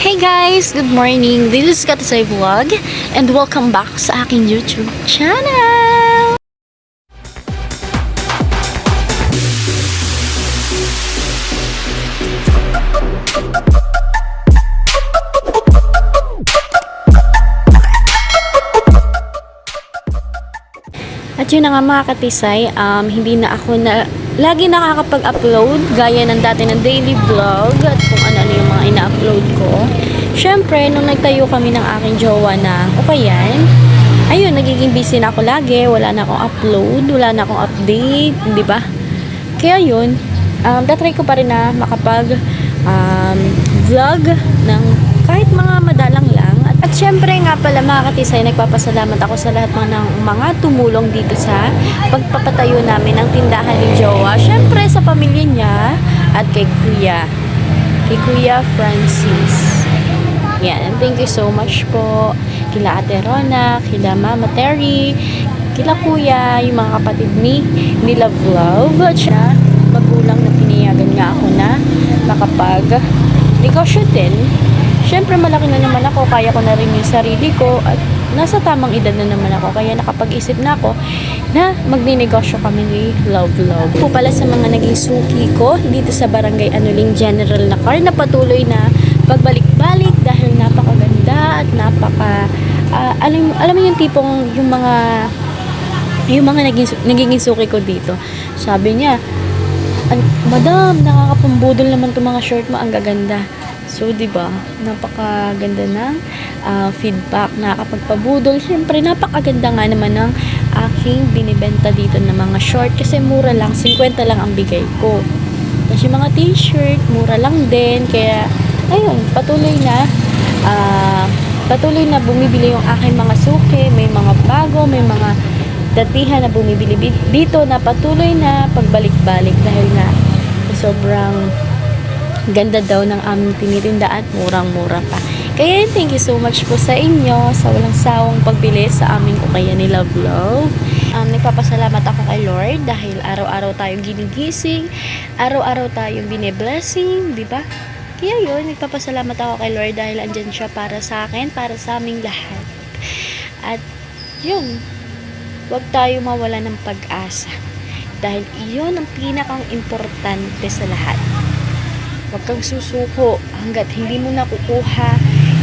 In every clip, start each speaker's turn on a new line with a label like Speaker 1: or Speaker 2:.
Speaker 1: Hey guys! Good morning! This is Katasay Vlog and welcome back sa aking YouTube channel! At yun na nga mga katisay, hindi na ako lagi nakakapag-upload gaya ng dati ng daily vlog at kung ano-ano yung mga ina-upload ko. Syempre, nung nagtayo kami ng aking jowa na Ukayan, ayun, nagiging busy na ako lagi, wala na akong upload, wala na akong update, di ba? Kaya yun, tatry ko pa rin na makapag vlog ng kahit mga madalang lang. At syempre nga pala mga katisay, nagpapasalamat ako sa lahat ng mga tumulong dito sa pagpapatayo namin ng tindahan ni Jowa. Syempre sa pamilya niya at kay Kuya Francis. Yan, and thank you so much po kila Ate Rona, kila Mama Terry, kila Kuya, yung mga kapatid ni Love. At siya, magulang na pinayagan nga ako na makapag-negosyo din. Syempre malaki na naman ako, kaya ko na rin yung sarili ko at nasa tamang edad na naman ako, kaya nakapag-isip na ako na magninegosyo kami ni Love. Po pala sa mga naging suki ko dito sa Barangay Anuling General na car na patuloy na pagbalik-balik dahil napakaganda at alam mo yung tipong yung mga naging suki ko dito. Sabi niya, Madam, nakakapambudol naman itong mga short mo, ang gaganda. So, diba, napakaganda ng feedback, nakakapagpabudol. Siyempre, napakaganda nga naman ng aking binibenta dito na mga short kasi mura lang, 50 lang ang bigay ko. Kasi mga t-shirt, mura lang din. Kaya, ayun, patuloy na bumibili yung aking mga suki. May mga bago, may mga datihan na bumibili dito na patuloy na pagbalik-balik dahil nga sobrang ganda daw ng aming tinitinda at murang-mura pa. Kaya thank you so much po sa inyo sa walang sawang pagbili sa aming Ukayan ni Love. Nagpapasalamat ako kay Lord dahil araw-araw tayong ginigising, araw-araw tayong bine-blessing, di ba? Kaya yun, nagpapasalamat ako kay Lord dahil andyan siya para sa akin, para sa aming lahat. At yun, huwag tayo mawala ng pag-asa dahil iyon ang pinakang importante sa lahat. Huwag kang susuko hanggat hindi mo nakukuha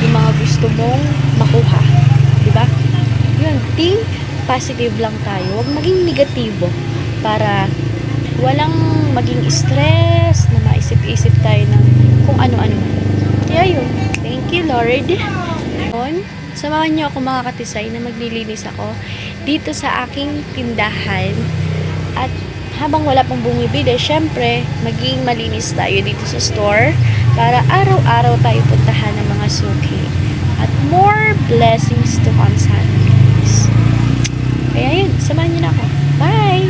Speaker 1: yung mga gusto mong makuha. Diba? Yun, think positive lang tayo. Huwag maging negatibo para walang maging stress na maisip-isip tayo ng kung ano-ano. Kaya yun, thank you Lord. Samahan niyo ako mga katisay na maglilinis ako dito sa aking tindahan. At habang wala pang bumibili, syempre, maging malinis tayo dito sa store para araw-araw tayo puntahan ng mga suki. At more blessings to come sa atin, guys. Kaya yun, samahan niyo na ako. Bye!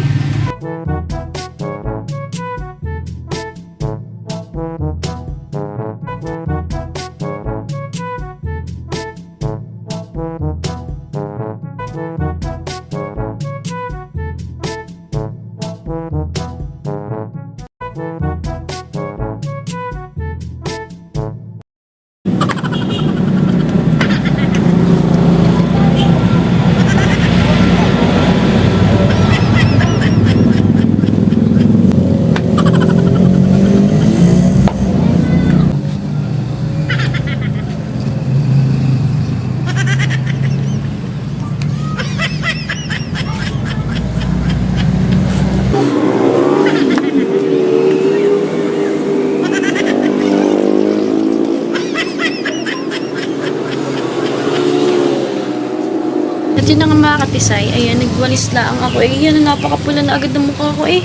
Speaker 1: At yun na nga mga katisay, ayan, nagwalis lang ako. Ayan, napakapula na agad ng mukha ko eh.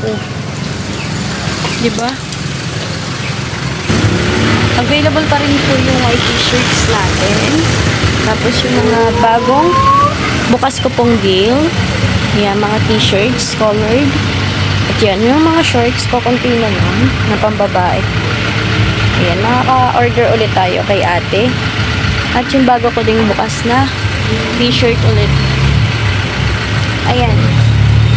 Speaker 1: Oh. Diba? Available pa rin po yung white t-shirts natin. Tapos yung mga bagong bukas ko pong deal. Ayan, mga t-shirts, colored. At yan, yung mga shorts ko, konti na lang, na pambabae. Ayan, nakaka-order ulit tayo kay ate. At yung bago ko ding bukas na t-shirt ulit. Ayan.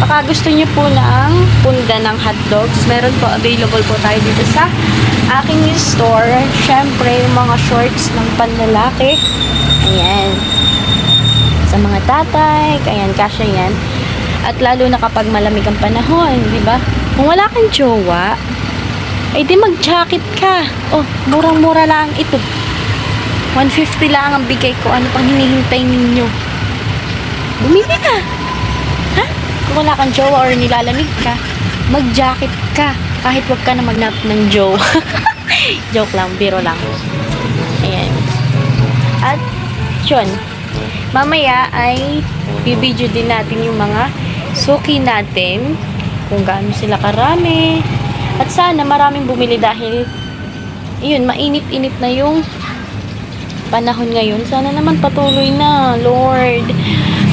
Speaker 1: Baka gusto niyo po ng punda ng hotdogs, meron po, available po tayo dito sa aking store. Syempre, yung mga shorts ng panlalaki. Ayan. Sa mga tatay, ayan, kasya yan. At lalo na kapag malamig ang panahon, di ba? Kung wala kang jowa, ay di mag-jacket ka. Oh, murang-mura lang ito. 150 lang ang bigay ko. Ano pang hinihintay ninyo? Bumili ka. Ha? Kung wala kang jowa or nilalamig ka, mag-jacket ka. Kahit wag ka na magnap ng jowa. Joke lang, biro lang. Ayan. At, yun. Mamaya ay bibidyo din natin yung mga suki natin. Kung gaano sila karami. At sana maraming bumili dahil yun, mainit-init na yung panahon ngayon. Sana naman patuloy na, Lord.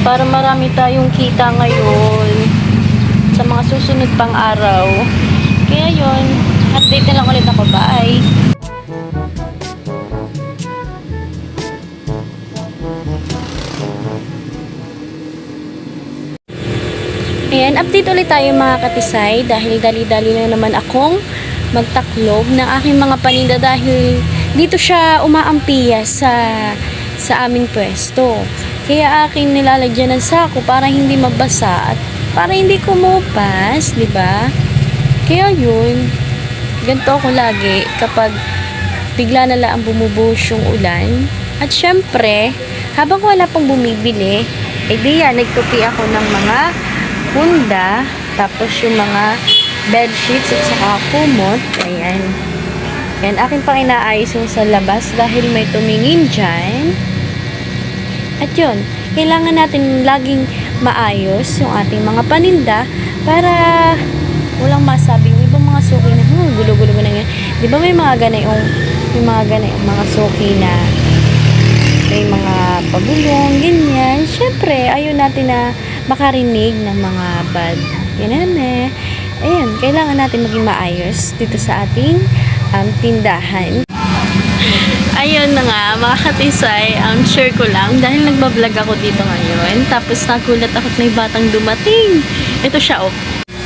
Speaker 1: Para marami tayong kita ngayon sa mga susunod pang araw. Kaya yun, update na lang ulit ako. Bye! Ayan, update ulit tayo mga katisay dahil dali-dali na naman akong magtaklob ng aking mga paninda dahil dito siya umaampiya sa aming pwesto. Kaya aking nilalagyan ng sako para hindi mabasa at para hindi kumupas, di ba? Kaya yun, ganito ako lagi kapag bigla na lang bumubuhos yung ulan. At syempre, habang wala pang bumibili, di yan, nagtupi ako ng mga punda, tapos yung mga bed sheets at saka kumot. Ayan. Yan, akin pang inaayos yung sa labas dahil may tumingin dyan. At yun, kailangan natin laging maayos yung ating mga paninda para walang masabing ibang mga suki na, gulo-gulo na yan. Di ba may mga ganayong mga suki na may mga pagulong, ganyan. Siyempre, ayaw natin na makarinig ng mga bad. Ganyan eh. Ayan, kailangan natin maging maayos dito sa ating tindahan. Ayun na nga, mga katisay, share ko lang dahil nagbablog ako dito ngayon. Tapos nagulat ako at may batang dumating. Ito siya, oh.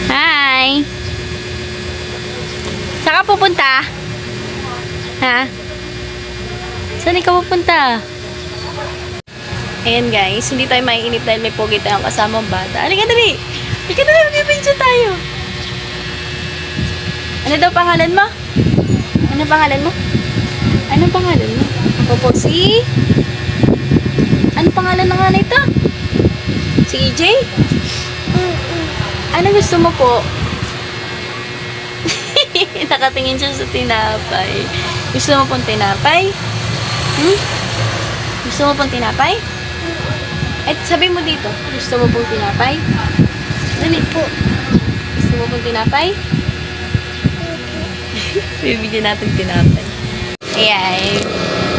Speaker 1: Hi! Saan ka pupunta? Ha? Saan ikaw pupunta? Ayan guys, hindi tayo maiinip dahil may pogi tayong kasamang bata. Halika dali! Halika dali, mag-picture tayo. Ano daw pangalan mo? Ano pangalan mo? Anong pangalan mo? Ako po si... Ano pangalan ng nanay ito? Si EJ? Ano gusto mo po? Nakatingin siya sa tinapay. Gusto mo pong tinapay? Gusto mo pong tinapay? Eh, sabi mo dito. Gusto mo pong tinapay? Dali po. Gusto mo pong tinapay? Bibigyan natin tinapay. Ayan.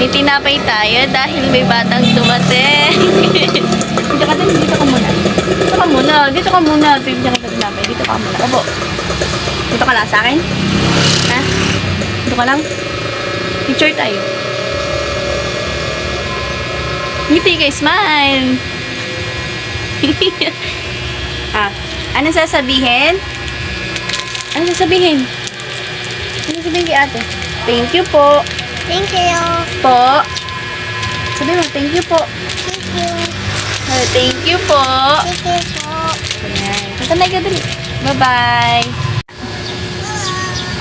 Speaker 1: May tinapay tayo dahil may batang dumating. Dito ka din. Dito ka muna. Dito ka muna. Dito ka muna. Bibigyan kita tinapay. Dito ka muna. Opo. Dito ka lang sa akin? Ha? Dito ka lang? Picture tayo. Ngiti kayo. Smile. Ano sasabihin? Ano sasabihin? Ano sasabihin kay ate? Thank you po.
Speaker 2: Thank you.
Speaker 1: Po. Sabi mo, thank you po.
Speaker 2: Thank you.
Speaker 1: Thank you po.
Speaker 2: Thank you po.
Speaker 1: Ayan. Matanay ka dali. Bye-bye.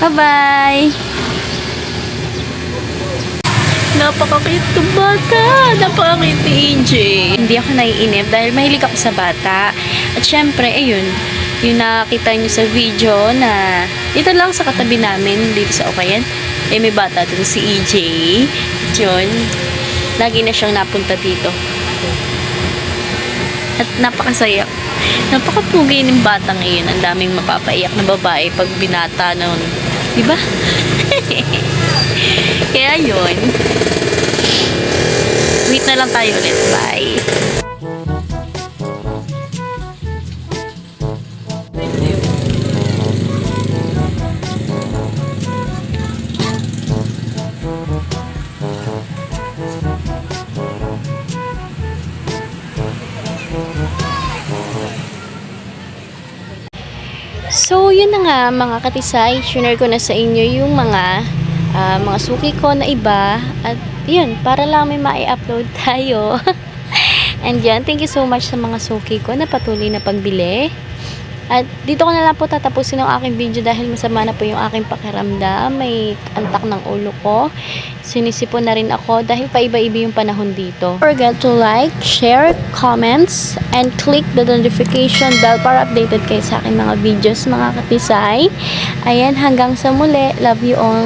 Speaker 1: Bye-bye. Napaka-cute ng bata. Napaka-cute ni EJ. Hindi ako naiinip dahil mahilig ako sa bata. At syempre, ayun, yung nakita nyo sa video na dito lang sa katabi namin, dito sa Okayan, eh may bata dito si EJ. At yun, lagi na siyang napunta dito. At napakasaya. Napakapugi ng batang iyon. Ang daming mapapaiyak na babae pag binata noon. Diba? Kaya yun. Wait na lang tayo ulit. Bye. yun na nga mga katisay, share ko na sa inyo yung mga suki ko na iba. At yun, para lang may ma-upload tayo. And yan, thank you so much sa mga suki ko na patuloy na pagbili. At dito ko na lang po tatapusin ang aking video dahil masama na po yung aking pakiramdam. May antak ng ulo ko. Sinisipon na rin ako dahil paiba-iba yung panahon dito. Don't forget to like, share, comments, and click the notification bell para updated kayo sa aking mga videos mga katisay. Ayan, hanggang sa muli. Love you all.